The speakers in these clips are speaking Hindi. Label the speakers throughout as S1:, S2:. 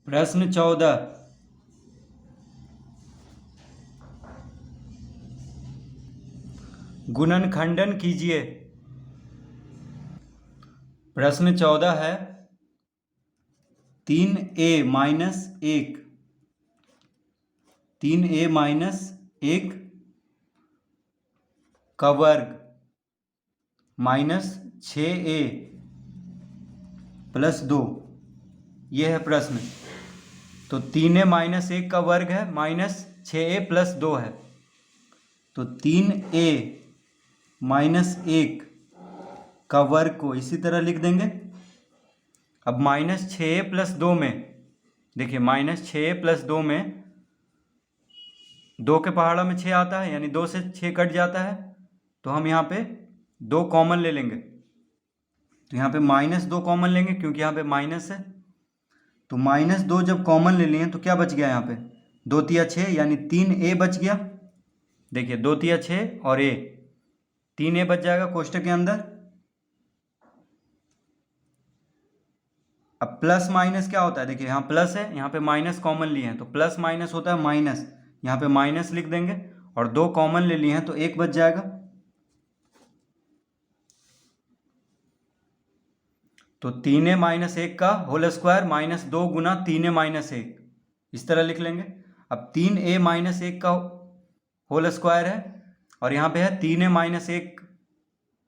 S1: प्रश्न 14। गुणनखंडन कीजिए। प्रश्न 14 है 3a-1 3a-1 का वर्ग -6a+2 ये है प्रश्न। तो 3a-1 का वर्ग है -6a+2 है। तो 3a-1 का वर्ग को इसी तरह लिख देंगे। अब -6a+2 में देखिए, -6a+2 में 2 के पहाड़ा में 6 आता है, यानी 2 से 6 कट जाता है। तो हम यहाँ पे 2 कॉमन ले लेंगे। तो यहाँ पे -2 कॉमन लेंगे क्योंकि यहाँ पे माइनस है। तो -2 जब कॉमन ले लिए तो क्या बच गया यहाँ पे, 2 तिया 6 यानी 3a बच गया। देखिए 2 तिया 6 और a, 3a बच जाएगा कोष्टक के अंदर। अब प्लस माइनस क्या होता है, देखिए यहाँ प्लस है, यहाँ पे माइनस कॉमन लिए हैं तो प्लस माइनस होता है माइनस, यहाँ पे माइनस लिख देंगे और 2 कॉमन ले लिए हैं तो 1 बच जाएगा। तो 3a-1 का होल स्क्वायर -2 गुना 3a-1 इस तरह लिख लेंगे। अब 3a-1 का होल स्क्वायर है और यहाँ पे है 3a-1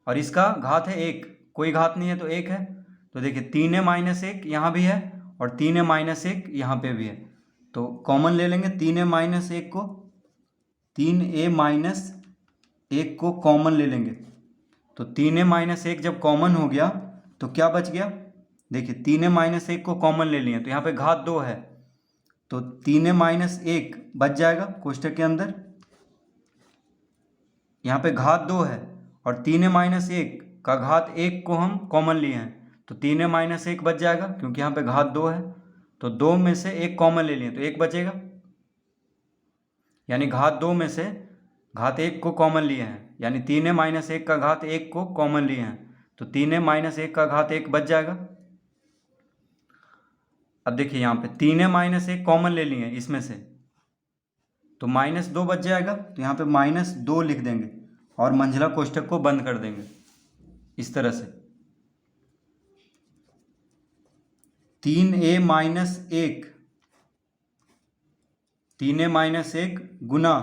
S1: और इसका घात है 1, कोई घात नहीं है तो 1 है। तो देखिए 3a-1 यहाँ भी है और 3a-1 यहाँ पे भी है। तो कॉमन ले लेंगे 3a-1 को, 3a-1 को कॉमन ले लेंगे। तो 3a-1 जब कॉमन हो गया तो क्या बच गया, देखिए 3a-1 को कॉमन ले लिए तो यहाँ पे घात 2 है तो 3a-1 बच जाएगा कोष्टक के अंदर। यहाँ पे घात 2 है और 3a-1 का घात 1 को हम कॉमन लिए हैं तो 3a-1 बच जाएगा क्योंकि यहाँ पे घात 2 है। तो 2 में से 1 कॉमन ले लिए तो 1 बचेगा, यानी घात 2 में से घात 1 को कॉमन लिए हैं, यानी 3a-1 का घात 1 को कॉमन लिए हैं तो 3a-1 का घात 1 बच जाएगा। अब देखिए यहाँ पे 3a-1 कॉमन ले लिए इसमें से तो -2 बच जाएगा। तो यहाँ पे -2 लिख देंगे और मंझला कोष्टक को बंद कर देंगे इस तरह से। 3a-1 गुना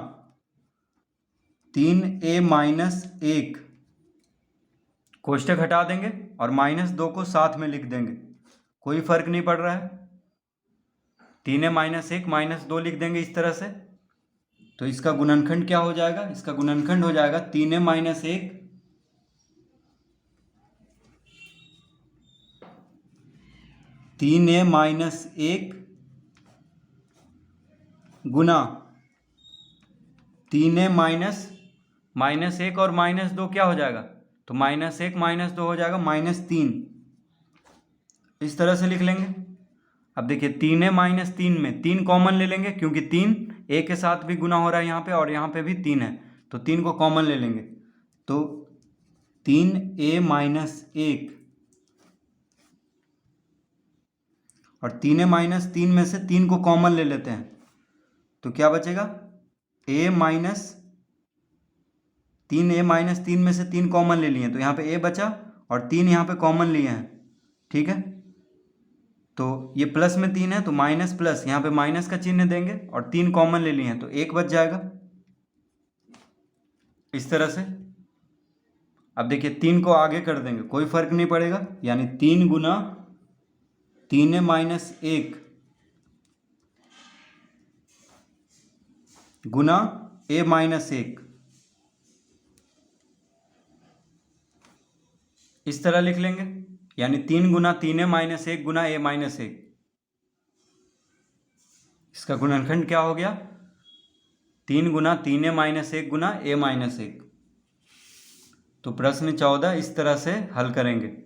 S1: 3a-1 कोष्टक हटा देंगे और -2 को साथ में लिख देंगे, कोई फर्क नहीं पड़ रहा है। 3a-1 -2 लिख देंगे इस तरह से। तो इसका गुणनखंड क्या हो जाएगा, इसका गुणनखंड हो जाएगा 3a-1 गुना 3a-1 और -2 क्या हो जाएगा, तो -1 -2 हो जाएगा -3, इस तरह से लिख लेंगे। अब देखिए 3a-3 में 3 कॉमन ले लेंगे क्योंकि 3 a के साथ भी गुना हो रहा है यहाँ पे और यहाँ पे भी 3 है तो 3 को कॉमन ले लेंगे। तो 3a-1 और 3a-3 में से 3 को कॉमन ले लेते हैं तो क्या बचेगा, 3a-3 में से 3 कॉमन ले लिए तो यहाँ पे a बचा और 3 यहाँ पे कॉमन लिए हैं, ठीक है। तो ये प्लस में 3 है तो माइनस प्लस, यहाँ पे माइनस का चिन्ह देंगे और 3 कॉमन ले लिए हैं तो 1 बच जाएगा इस तरह से। अब देखिए 3 को आगे कर देंगे, कोई फर्क नहीं पड़ेगा, यानी 3 गुना 3a-1 गुना a-1 इस तरह लिख लेंगे, यानी 3 गुना 3a-1 गुना a-1। इसका गुणनखंड क्या हो गया, 3 गुना 3a-1 गुना a-1। तो प्रश्न 14 इस तरह से हल करेंगे।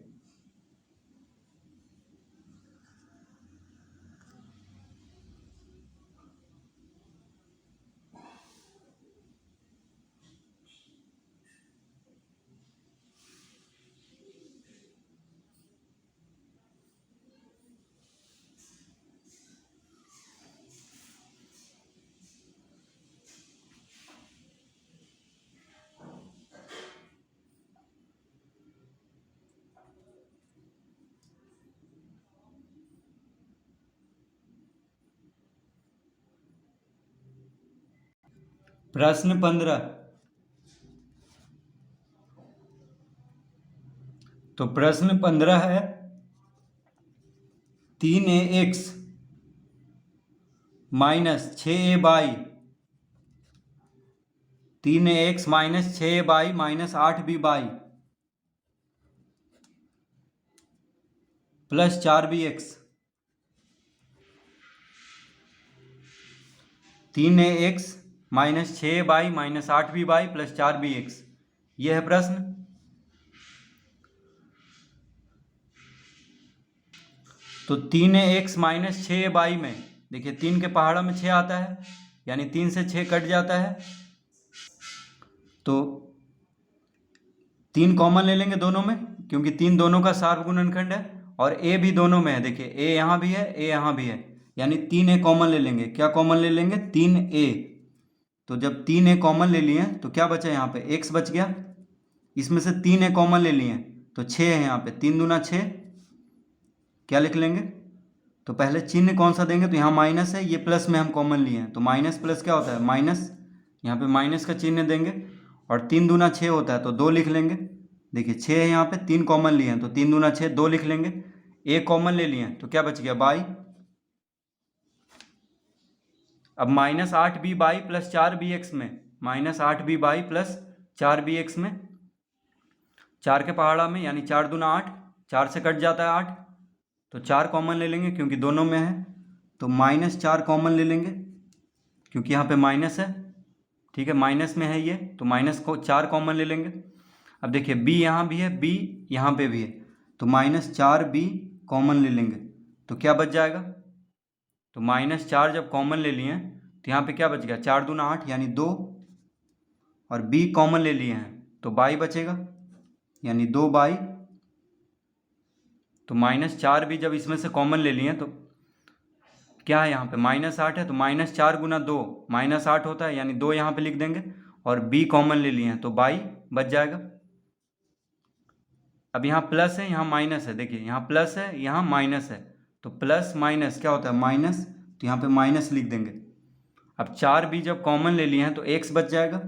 S1: प्रश्न 15। तो प्रश्न 15 है 3ax minus 6ay, 3ax minus 6ay minus 8by plus 4bx। 3ax minus 6y minus 8by plus 4bx, यह है प्रश्न। तो 3ax माइनस 6y में देखिए 3 के पहाड़ा में 6 आता है, यानी 3 से 6 कट जाता है, तो 3 कॉमन ले लेंगे दोनों में, क्योंकि 3 दोनों का सार्व गुणनखंड है, और a भी दोनों में है। देखिए a यहाँ भी है, a यहाँ भी है, यानी 3a कॉमन ले लेंगे। क्या कॉमन ले लेंगे? 3a। तो जब 3a कॉमन ले लिए तो क्या बचा यहाँ पे? x बच गया। इसमें से 3a कॉमन ले लिए तो 6 है यहाँ पे, 3 दूना 6। क्या लिख लेंगे? तो पहले चिन्ह कौन सा देंगे? तो यहाँ माइनस है, ये प्लस में हम कॉमन लिए हैं, तो माइनस प्लस क्या होता है? माइनस। यहाँ पे माइनस का चिन्ह देंगे, और 3 दूना 6 होता है तो 2 लिख लेंगे। देखिए 6 है यहाँ पे, 3 कॉमन लिए हैं तो 3 दूना 6, 2 लिख लेंगे। a कॉमन ले लिए तो क्या बच गया? बाई। अब माइनस 8b प्लस 4bx में, माइनस 8b प्लस 4bx में 4 के पहाड़ा में, यानी 4 दूना 8, 4 से कट जाता है 8, तो 4 कॉमन ले लेंगे क्योंकि दोनों में है, तो माइनस 4 कॉमन ले लेंगे क्योंकि यहाँ पे माइनस है। ठीक है, माइनस में है ये, तो माइनस को 4 कॉमन ले लेंगे। अब देखिए b यहाँ भी है, b यहाँ पे भी है, तो माइनस 4b कॉमन ले लेंगे, तो क्या बच जाएगा? तो माइनस 4 जब कॉमन ले लिए तो यहाँ पे क्या बच गया? 4 दूना 8 यानी 2, और b कॉमन ले लिए हैं तो बाई बचेगा, यानी 2 बाई। तो माइनस 4 भी जब इसमें से कॉमन ले लिए तो क्या है? यहाँ पे माइनस 8 है, तो माइनस 4 गुना 2 माइनस 8 होता है, यानी 2 यहाँ पे लिख देंगे, और b कॉमन ले लिए हैं तो बाई बच जाएगा। अब यहाँ प्लस है, यहाँ माइनस है, देखिए यहाँ प्लस है, यहाँ माइनस है, तो प्लस माइनस क्या होता है? माइनस, तो यहाँ पे माइनस लिख देंगे। अब 4b जब कॉमन ले लिए हैं तो x बच जाएगा,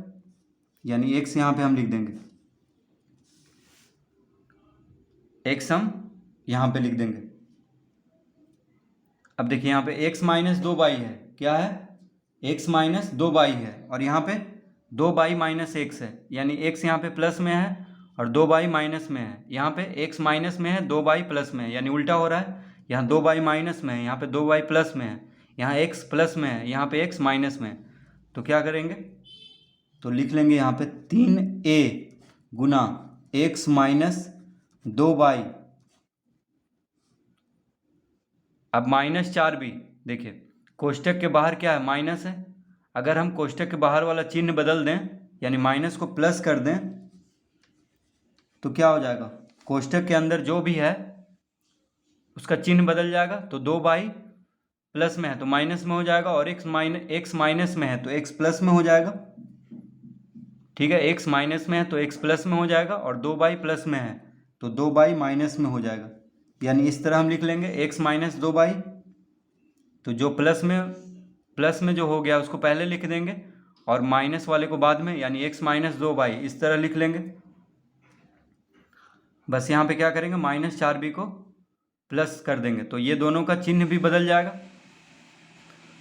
S1: यानी x यहाँ पे हम लिख देंगे, x हम यहाँ पे लिख देंगे। अब देखिए यहाँ पे x माइनस 2 बाई है, क्या है? x माइनस 2 बाई है, और यहाँ पे 2 बाई माइनस x है, यानी x यहाँ पे प्लस में है और 2 बाई माइनस में है। यहाँ पे x माइनस में है, 2 बाई प्लस में है, यानी उल्टा हो रहा है। यहाँ 2 बाई माइनस में है, यहाँ पे 2 बाई प्लस में है, यहाँ x प्लस में है, यहाँ पे x माइनस में है। तो क्या करेंगे? तो लिख लेंगे यहाँ पे 3a Guna x minus 2 by. अब माइनस 4b, देखिए कोष्टक के बाहर क्या है? माइनस है। अगर हम कोष्टक के बाहर वाला चिन्ह बदल दें, यानी माइनस को प्लस कर दें, तो क्या हो जाएगा? कोष्टक के अंदर जो भी है उसका चिन्ह बदल जाएगा। तो 2 बाई प्लस में है तो माइनस में हो जाएगा, और x माइनस में है तो x प्लस में हो जाएगा। ठीक है, x माइनस में है तो x प्लस में हो जाएगा, और 2 बाई प्लस में है तो 2 बाई माइनस में हो जाएगा। यानी इस तरह हम लिख लेंगे x माइनस 2 बाई। तो जो प्लस में जो हो गया उसको पहले लिख देंगे, और माइनस वाले को बाद में, यानी x माइनस 2 बाई इस तरह लिख लेंगे। बस यहाँ पे क्या करेंगे? माइनस 4b को प्लस कर देंगे, तो ये दोनों का चिन्ह भी बदल जाएगा।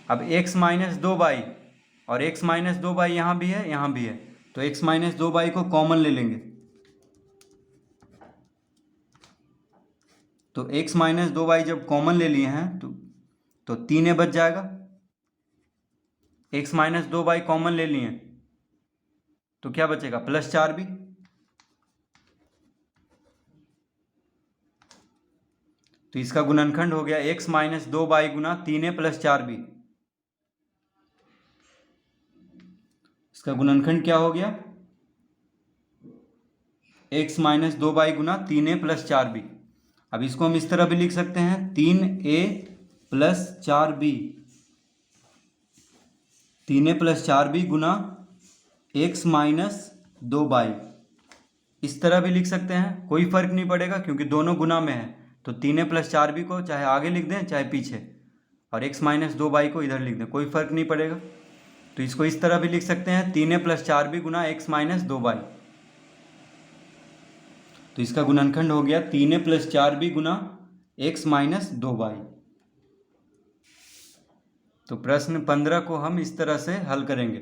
S1: अब x माइनस 2 बाई और x माइनस 2 बाई यहाँ भी है, यहाँ भी है, तो x माइनस 2 बाई को कॉमन ले लेंगे, तो x माइनस 2 बाई जब कॉमन ले लिए हैं तो 3a बच जाएगा। x माइनस 2 बाई कॉमन ले लिए तो क्या बचेगा? Plus 4b। तो इसका गुणनखंड हो गया x minus 2 by Guna 3a plus 4b। इसका गुणनखंड क्या हो गया? x minus 2 by Guna 3a plus 4b। अब इसको हम इस तरह भी लिख सकते हैं, 3a plus 4b, 3a plus 4b Guna x minus 2 by. इस तरह भी लिख सकते हैं, कोई फर्क नहीं पड़ेगा क्योंकि दोनों गुना में है। तो 3a प्लस 4b को चाहे आगे लिख दें चाहे पीछे, और x माइनस 2 बाई को इधर लिख दें, कोई फर्क नहीं पड़ेगा। तो इसको इस तरह भी लिख सकते हैं 3a + 4b गुना x - 2y। तो इसका गुणनखंड हो गया 3a + 4b गुना x - 2y। तो प्रश्न 15 को हम इस तरह से हल करेंगे।